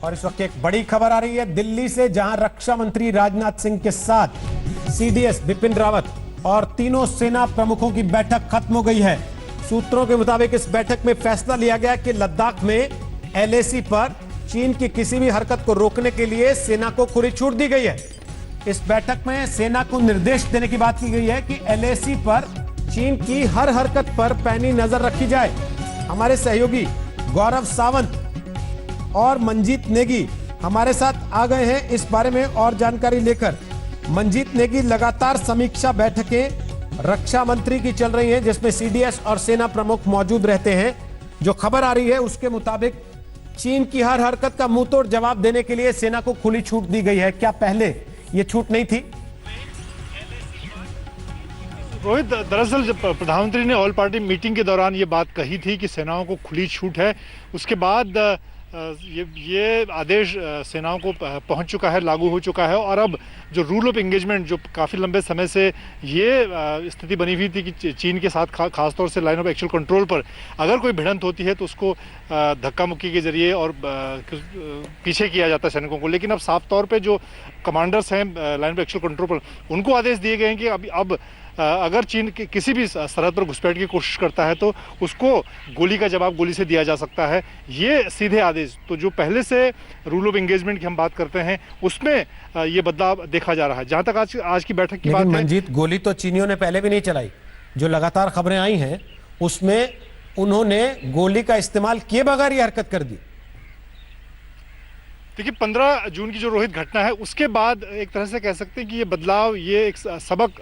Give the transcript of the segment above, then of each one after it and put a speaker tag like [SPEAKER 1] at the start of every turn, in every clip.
[SPEAKER 1] और इस वक्त एक बड़ी खबर आ रही है दिल्ली से, जहां रक्षा मंत्री राजनाथ सिंह के साथ सीडीएस बिपिन रावत और तीनों सेना प्रमुखों की बैठक खत्म हो गई है। सूत्रों के मुताबिक इस बैठक में फैसला लिया गया कि लद्दाख में एलएसी पर चीन की किसी भी हरकत को रोकने के लिए सेना को खुली छूट दी गई है। इस बैठक में सेना को निर्देश देने की बात की गई है कि एलएसी पर चीन की हर हरकत पर पैनी नजर रखी जाए। हमारे सहयोगी गौरव सावंत और मंजीत नेगी हमारे साथ आ गए हैं इस बारे में और जानकारी लेकर। मंजीत नेगी, लगातार समीक्षा बैठकें रक्षा मंत्री की चल रही हैं जिसमें सीडीएस और सेना प्रमुख मौजूद रहते हैं। जो खबर आ रही है उसके मुताबिक चीन की हर हरकत का मुंहतोड़ जवाब देने के लिए सेना को खुली छूट दी गई है। क्या पहले ये छूट नहीं थी?
[SPEAKER 2] रोहित, दरअसल जब प्रधानमंत्री ने ऑल पार्टी मीटिंग के दौरान ये बात कही थी कि सेनाओं को खुली छूट है, उसके बाद ये आदेश सेनाओं को पहुंच चुका है, लागू हो चुका है। और अब जो रूल ऑफ एंगेजमेंट जो काफ़ी लंबे समय से ये स्थिति बनी हुई थी कि चीन के साथ खासतौर से लाइन ऑफ एक्चुअल कंट्रोल पर अगर कोई भिड़ंत होती है तो उसको धक्का मुक्की के जरिए और पीछे किया जाता है सैनिकों को। लेकिन अब साफ तौर पे जो कमांडर्स हैं लाइन ऑफ एक्चुअल कंट्रोल पर, उनको आदेश दिए गए हैं कि अब अगर चीन किसी भी सरहद पर घुसपैठ की कोशिश करता है तो उसको गोली का जवाब गोली से दिया जा सकता है। ये सीधे आदेश। तो जो पहले से रूल ऑफ एंगेजमेंट की हम बात करते हैं उसमें ये बदलाव देखा जा रहा है। जहां तक आज की बैठक की बात है,
[SPEAKER 1] मंजीत, गोली तो चीनियों ने पहले भी नहीं चलाई। जो लगातार खबरें आई हैं उसमें उन्होंने गोली का इस्तेमाल किए बगैर ये हरकत कर दी।
[SPEAKER 2] देखिए, 15 जून की जो रोहित घटना है उसके बाद एक तरह से कह सकते हैं कि ये बदलाव, ये एक सबक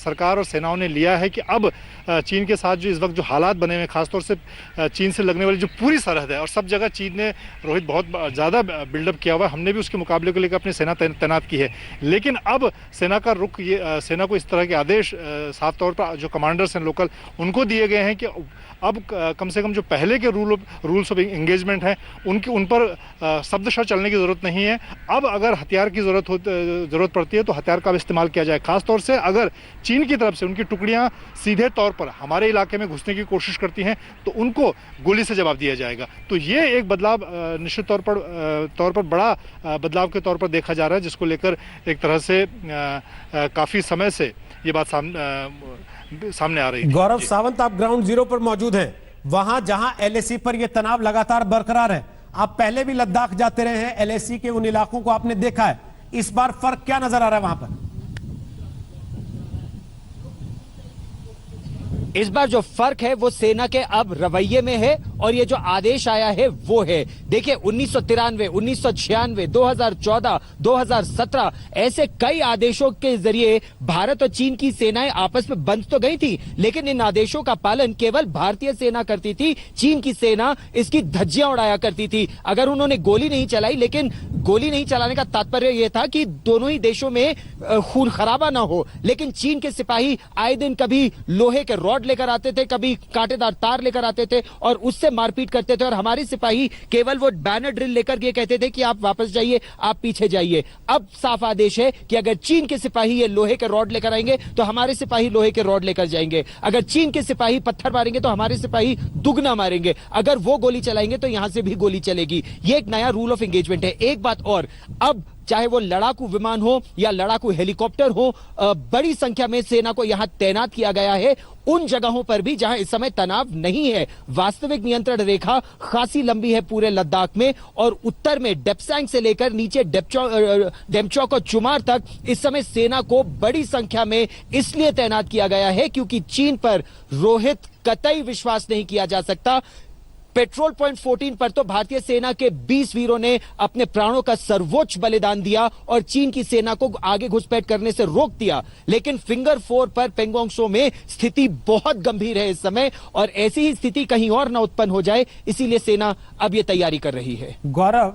[SPEAKER 2] सरकार और सेनाओं ने लिया है कि अब चीन के साथ जो इस वक्त जो हालात बने हुए हैं, खासतौर से चीन से लगने वाली जो पूरी सरहद है, और सब जगह चीन ने रोहित बहुत ज़्यादा बिल्डअप किया हुआ है। हमने भी उसके मुकाबले को लेकर अपनी सेना तैनात की है। लेकिन अब सेना का रुख, ये सेना को इस तरह के आदेश साफ तौर पर जो कमांडर्स हैं लोकल, उनको दिए गए हैं कि अब कम से कम जो पहले के रूल्स ऑफ एंगेजमेंट हैं उन पर शब्दशः चलने की ज़रूरत नहीं है। अब अगर हथियार की ज़रूरत पड़ती है तो हथियार का इस्तेमाल किया जाए। खासतौर से अगर चीन की तरफ से उनकी टुकड़ियां सीधे तौर पर हमारे इलाके में घुसने की कोशिश करती हैं तो उनको गोली से जवाब दिया जाएगा। तो ये एक बदलाव निश्चित तौर पर बड़ा बदलाव के तौर पर देखा जा रहा है, जिसको लेकर एक तरह से काफ़ी समय से ये बात सामने आ रही है।
[SPEAKER 1] गौरव सावंत, आप ग्राउंड जीरो पर मौजूद हैं, वहां जहां एलएसी पर यह तनाव लगातार बरकरार है। आप पहले भी लद्दाख जाते रहे हैं, एलएसी के उन इलाकों को आपने देखा है। इस बार फर्क क्या नजर आ रहा है वहां पर?
[SPEAKER 3] इस बार जो फर्क है वो सेना के अब रवैये में है और ये जो आदेश आया है वो है। देखिए, 1993, 1996, 2014, 2017 ऐसे कई आदेशों के जरिए भारत और चीन की सेनाएं आपस में बंध तो गई थी, लेकिन इन आदेशों का पालन केवल भारतीय सेना करती थी। चीन की सेना इसकी धज्जियां उड़ाया करती थी। अगर उन्होंने गोली नहीं चलाई, लेकिन गोली नहीं चलाने का तात्पर्य यह था कि दोनों ही देशों में खून खराबा ना हो। लेकिन चीन के सिपाही आए दिन कभी लोहे के रॉड लेकर आते थे, कभी कांटेदार तार लेकर आते थे और उससे मारपीट करते थे। और हमारे सिपाही केवल वो बैनर ड्रिल लेकर ये कहते थे कि आप वापस जाइए, आप पीछे जाइए। अब साफ आदेश है कि अगर चीन के सिपाही ये लोहे के रॉड लेकर आएंगे तो हमारे सिपाही लोहे के रॉड लेकर जाएंगे। अगर चीन के सिपाही पत्थर मारेंगे तो हमारे सिपाही दुगना मारेंगे। अगर वो गोली चलाएंगे तो यहां से भी गोली चलेगी। ये एक नया रूल ऑफ एंगेजमेंट है। एक बात और, अब चाहे वो लड़ाकू विमान हो या लड़ाकू हेलीकॉप्टर हो, बड़ी संख्या में सेना को यहां तैनात किया गया है उन जगहों पर भी जहां इस समय तनाव नहीं है। वास्तविक नियंत्रण रेखा खासी लंबी है पूरे लद्दाख में, और उत्तर में डेप्सैंग से लेकर नीचे डेमचौक और चुमार तक इस समय सेना को बड़ी संख्या में इसलिए तैनात किया गया है क्योंकि चीन पर रोहित कतई विश्वास नहीं किया जा सकता। पेट्रोल पॉइंट 14 पर तो भारतीय सेना के 20 वीरों ने अपने प्राणों का सर्वोच्च बलिदान दिया और चीन की सेना को आगे घुसपैठ करने से रोक दिया। लेकिन फिंगर 4 पर पेंगोंग त्सो में स्थिति बहुत गंभीर है इस समय, और ऐसी ही स्थिति कहीं और न उत्पन्न हो जाए, इसीलिए सेना अब यह तैयारी कर रही है।
[SPEAKER 1] गौरव,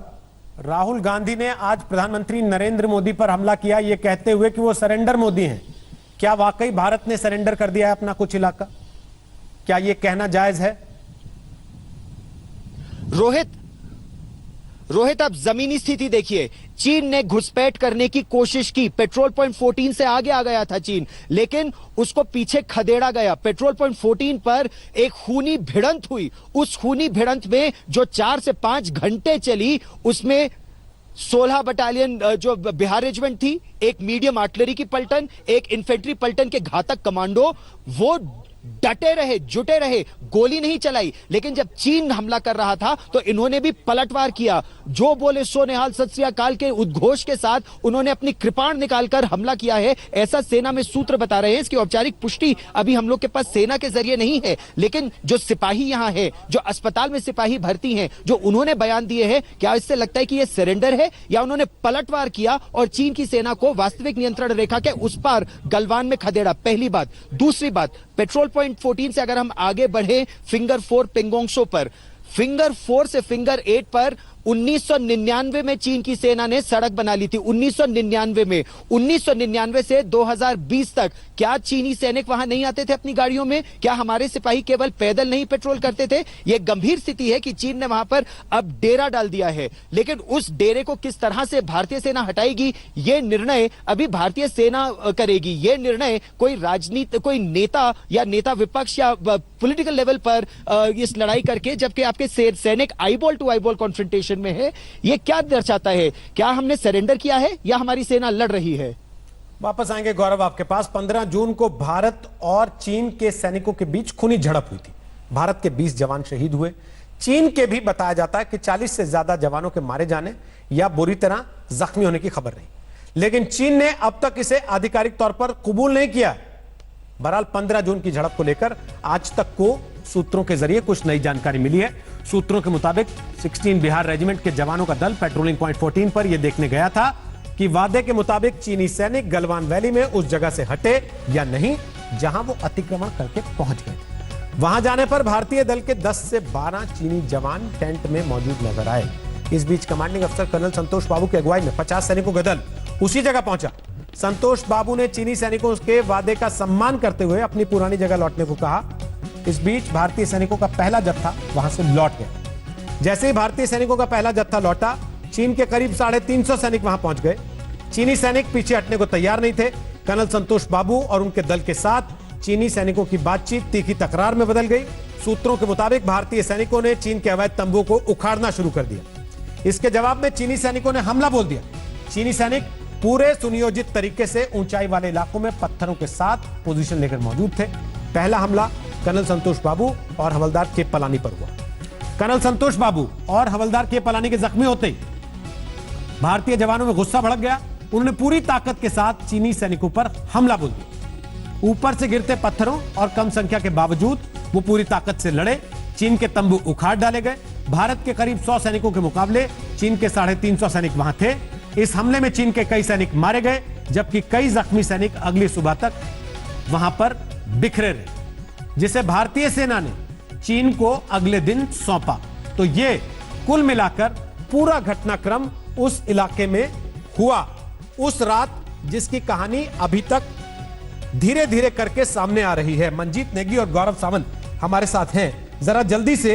[SPEAKER 1] राहुल गांधी ने आज प्रधानमंत्री नरेंद्र मोदी पर हमला किया, यह कहते हुए कि वो सरेंडर मोदी हैं। क्या वाकई भारत ने सरेंडर कर दिया है अपना कुछ इलाका? क्या यह कहना जायज है?
[SPEAKER 3] रोहित, अब जमीनी स्थिति देखिए। चीन ने घुसपैठ करने की कोशिश की, पेट्रोल पॉइंट 14 से आगे आ गया था चीन, लेकिन उसको पीछे खदेड़ा गया। पेट्रोल पॉइंट 14 पर एक खूनी भिड़ंत हुई। उस खूनी भिड़ंत में जो 4 से 5 घंटे चली, उसमें 16 बटालियन जो बिहार रेजिमेंट थी, एक मीडियम आर्टिलरी की पलटन, एक इन्फेंट्री पलटन के घातक कमांडो, वो डटे रहे, जुटे रहे, गोली नहीं चलाई। लेकिन जब चीन हमला कर रहा था तो इन्होंने भी पलटवार किया। जो बोले सो निहाल, सत श्री अकाल के उद्घोष के साथ उन्होंने अपनी कृपाण निकालकर हमला किया है, ऐसा सेना में सूत्र बता रहे हैं। इसकी औपचारिक पुष्टि अभी हम लोग के पास सेना के जरिए नहीं है, लेकिन जो सिपाही यहां है, जो अस्पताल में सिपाही भर्ती हैं, जो उन्होंने बयान दिए हैं, क्या इससे लगता है कि यह सरेंडर है या उन्होंने पलटवार किया और चीन की सेना को वास्तविक नियंत्रण रेखा के उस पार गलवान में खदेड़ा? पहली बात। दूसरी बात, पेट्रोल पॉइंट 14 से अगर हम आगे बढ़े फिंगर 4 पेंगोंगसो पर, फिंगर 4 से फिंगर 8 पर 1999 में चीन की सेना ने सड़क बना ली थी। 1999 में, 1999 से 2020 तक क्या चीनी सैनिक वहां नहीं आते थे अपनी गाड़ियों में? क्या हमारे सिपाही केवल पैदल नहीं पेट्रोल करते थे? यह गंभीर स्थिति है कि चीन ने वहां पर अब डेरा डाल दिया है, लेकिन उस डेरे को किस तरह से भारतीय सेना हटाएगी, यह निर्णय अभी भारतीय सेना करेगी। यह निर्णय कोई राजनीति, कोई नेता या नेता विपक्ष या पॉलिटिकल लेवल पर इस लड़ाई करके, जबकि आपके सैनिक आईबॉल टू आईबॉल कॉन्फ्रंटेशन में है, यह क्या दर्शाता है? क्या हमने सरेंडर किया है या हमारी सेना लड़ रही है?
[SPEAKER 1] वापस आएंगे गौरव आपके पास। 15 जून को भारत और चीन के सैनिकों के बीच खूनी झड़प हुई थी। भारत के 20 जवान शहीद हुए। चीन के भी बताया जाता है कि 40 से ज्यादा जवानों के मारे जाने या बुरी तरह जख्मी होने की खबर रही, लेकिन चीन ने अब तक इसे आधिकारिक तौर पर कबूल नहीं किया। बहरहाल 15 जून की झड़प को लेकर आज तक को सूत्रों के जरिए कुछ नई जानकारी मिली है। सूत्रों के मुताबिक 16 बिहार रेजिमेंट के जवानों का दल पेट्रोलिंग पॉइंट 14 पर यह देखने गया था कि वादे के मुताबिक चीनी सैनिक गलवान वैली में उस जगह से हटे या नहीं जहां वो अतिक्रमण करके पहुंच गए थे। वहां जाने पर भारतीय दल के 10 से 12 चीनी जवान टेंट में मौजूद नजर आए। इस बीच कमांडिंग अफसर कर्नल संतोष बाबू की अगुवाई में 50 सैनिकों का दल उसी जगह पहुंचा। संतोष बाबू ने चीनी सैनिकों के वादे का सम्मान करते हुए अपनी पुरानी जगह लौटने को कहा। इस बीच भारतीय सैनिकों का पहला जत्था वहां से लौट गया। जैसे ही भारतीय सैनिकों का पहला जत्था लौटा, चीन के करीब 350 सैनिक वहां पहुंच गए। चीनी सैनिक पीछे हटने को तैयार नहीं थे। कर्नल संतोष बाबू और उनके दल के साथ चीनी सैनिकों की बातचीत तीखी तकरार में बदल गई। सूत्रों के मुताबिक भारतीय सैनिकों ने चीन के अवैध तंबू को उखाड़ना शुरू कर दिया। इसके जवाब में चीनी सैनिकों ने हमला बोल दिया। चीनी सैनिक पूरे सुनियोजित तरीके से ऊंचाई वाले इलाकों में पत्थरों के साथ पोजीशन लेकर मौजूद थे। पहला हमला कर्नल संतोष बाबू और हवलदार के पलानी पर हुआ। कर्नल संतोष बाबू और हवलदार के पलानी के जख्मी होते ही भारतीय जवानों में गुस्सा भड़क गया। उन्होंने पूरी ताकत के साथ चीनी सैनिकों पर हमला बोल दिया। ऊपर से गिरते पत्थरों और कम संख्या के बावजूद वो पूरी ताकत से लड़े। चीन के तंबू उखाड़ डाले गए। भारत के करीब 100 सैनिकों के मुकाबले चीन के 350 सैनिक वहां थे। इस हमले में चीन के कई सैनिक मारे गए, जबकि कई जख्मी सैनिक अगली सुबह तक वहां पर बिखरे रहे, जिसे भारतीय सेना ने चीन को अगले दिन सौंपा। तो यह कुल मिलाकर पूरा घटनाक्रम उस इलाके में हुआ उस रात, जिसकी कहानी अभी तक धीरे धीरे करके सामने आ रही है। मंजीत नेगी और गौरव सावंत हमारे साथ हैं। जरा जल्दी से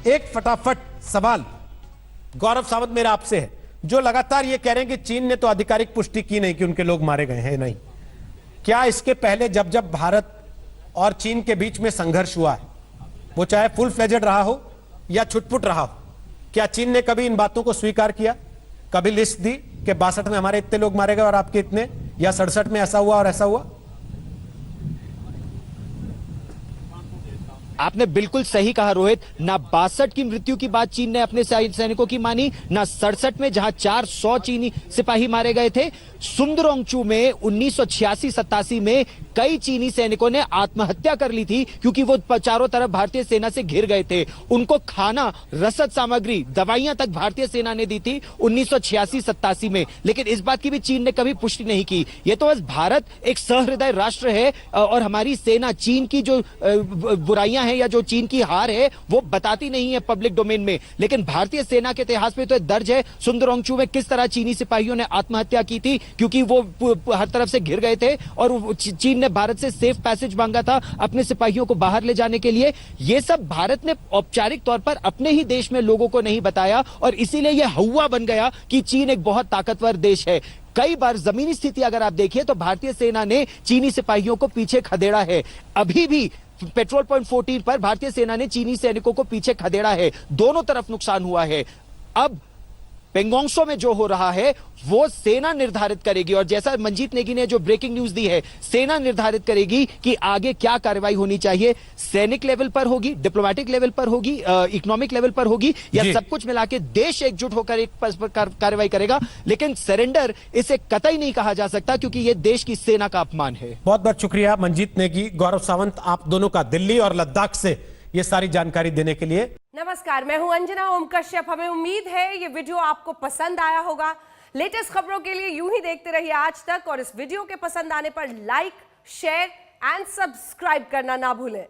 [SPEAKER 1] एक फटाफट सवाल गौरव सावंत मेरा आपसे है, जो लगातार ये कह रहे हैं कि चीन ने तो आधिकारिक पुष्टि की नहीं कि उनके लोग मारे गए हैं। नहीं, क्या इसके पहले जब जब भारत और चीन के बीच में संघर्ष हुआ है, वो चाहे फुल फ्लेजेड रहा हो या छुटपुट रहा हो, क्या चीन ने कभी इन बातों को स्वीकार किया? कभी लिस्ट दी कि 62 में हमारे इतने लोग मारे गए और आपके इतने, या 67 में ऐसा हुआ और ऐसा हुआ?
[SPEAKER 3] आपने बिल्कुल सही कहा रोहित। ना 62 की मृत्यु की बात चीन ने अपने सैनिकों की मानी, ना 67 में जहां 400 चीनी सिपाही मारे गए थे। सुंदरोंगचू में 1986-87 में कई चीनी सैनिकों ने आत्महत्या कर ली थी, क्योंकि वो चारों तरफ भारतीय सेना से घिर गए थे। उनको खाना, रसद सामग्री, दवाइयां तक भारतीय सेना ने दी थी 1986-87 में, लेकिन इस बात की भी चीन ने कभी पुष्टि नहीं की। ये तो बस भारत एक सहृदय राष्ट्र है और हमारी सेना चीन की जो बुराइयां हैं या जो चीन की हार है वो बताती नहीं है पब्लिक डोमेन में, लेकिन भारतीय सेना के इतिहास में तो दर्ज है सुंदरोंगचू में किस तरह चीनी सिपाहियों ने आत्महत्या की थी, क्योंकि वो हर तरफ से घिर गए थे और चीन ने भारत से सेफ पैसेज मांगा था अपने सिपाहियों को बाहर ले जाने के लिए। ये सब भारत ने औपचारिक तौर पर अपने ही देश में लोगों को नहीं बताया और इसीलिए यह हवा बन गया कि चीन एक बहुत ताकतवर देश है। कई बार जमीनी स्थिति अगर आप देखिए तो भारतीय सेना ने चीनी सिपाहियों को पीछे खदेड़ा है। अभी भी पेट्रोल पॉइंट 14 पर भारतीय सेना ने चीनी सैनिकों को पीछे खदेड़ा है। दोनों तरफ नुकसान हुआ है। अब पेंगोंग त्सो में जो हो रहा है वो सेना निर्धारित करेगी और जैसा मंजीत नेगी ने जो ब्रेकिंग न्यूज दी है, सेना निर्धारित करेगी कि आगे क्या कार्रवाई होनी चाहिए। सैनिक लेवल पर होगी, डिप्लोमेटिक लेवल पर होगी, इकोनॉमिक लेवल पर होगी, या सब कुछ मिला के देश एकजुट होकर एक कार्रवाई करेगा। लेकिन सरेंडर इसे कतई नहीं कहा जा सकता क्योंकि यह देश की सेना का अपमान है।
[SPEAKER 1] बहुत बहुत शुक्रिया मंजीत नेगी, गौरव सावंत, आप दोनों का दिल्ली और लद्दाख से ये सारी जानकारी देने के लिए।
[SPEAKER 4] नमस्कार, मैं हूं अंजना ओम कश्यप। हमें उम्मीद है ये वीडियो आपको पसंद आया होगा। लेटेस्ट खबरों के लिए यूं ही देखते रहिए आज तक और इस वीडियो के पसंद आने पर लाइक, शेयर एंड सब्सक्राइब करना ना भूलें।